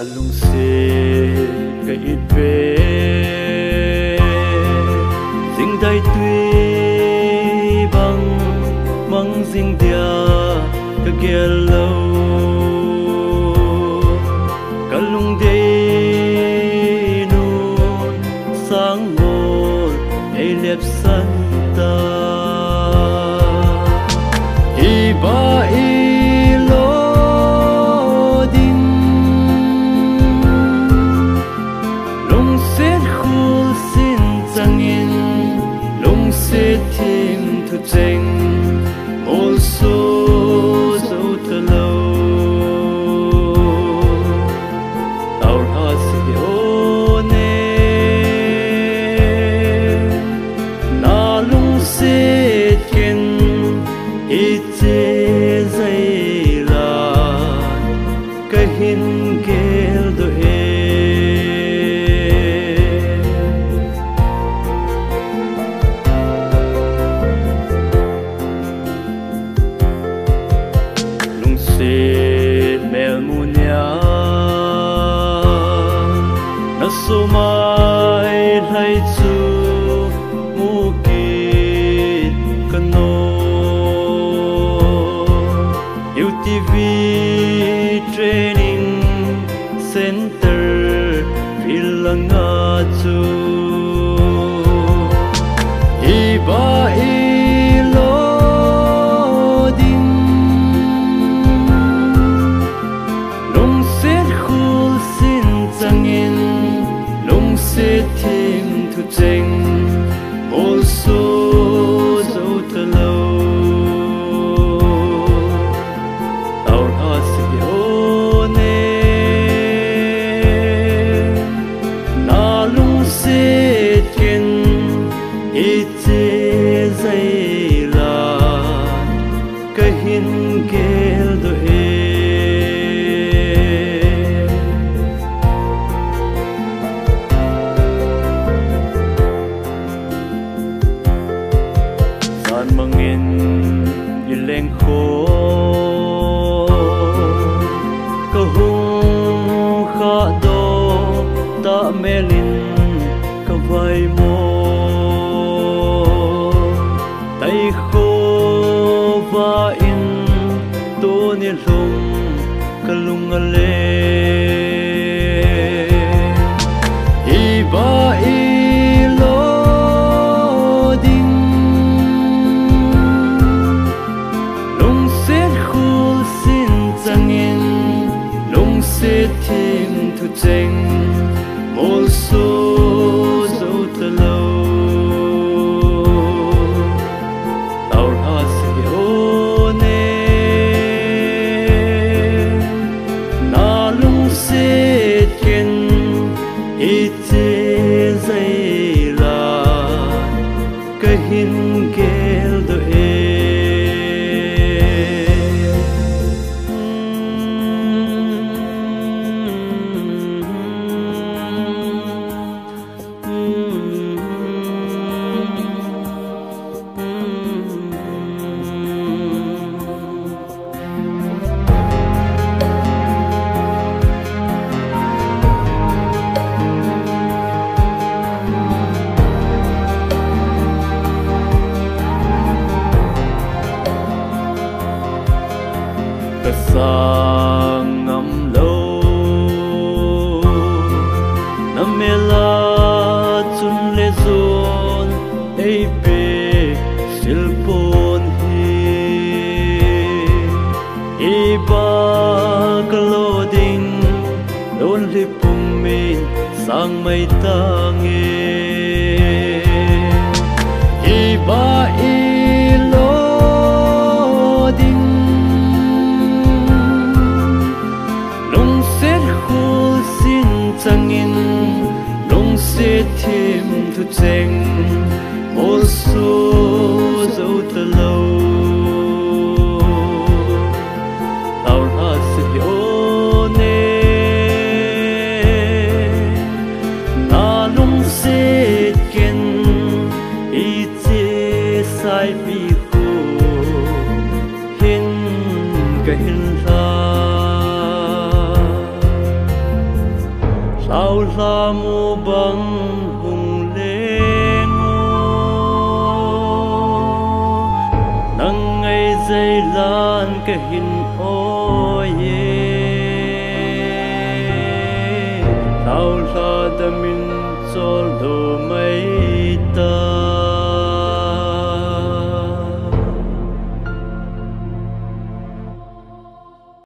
kalung se ka itbe sing dai tui bang mang sing dia ka gelo kalung de nu sang ngol ai lep san ta iba Cheng also so to low our hearts one na lung se ken ite zaila kahin gel do mel munya na sumai lai chu mukit kano UTV training center pilanga chu iba Cheng also so to low our hearts one na lung se ken ite zaila kahin gel do mangin ileng ko kahung kha do ta melin kawai mo tai kho va in to ni lum kalung ale iba tim thu cheng also so to low our hearts one na lung se ken ite zaila kahin gel do sang ngắm lâu nằm mê la chun lê zôn ei bê silpon hi iba kaloding don lipum min sang mai tange iba changin long se tim thu cheng also so to low our hearts one na long se ken ite sai pi ko hin ka hin la la mu bang hung le nang ngay dây lan cái hin ô ye tao la đam min cho lo mấy ta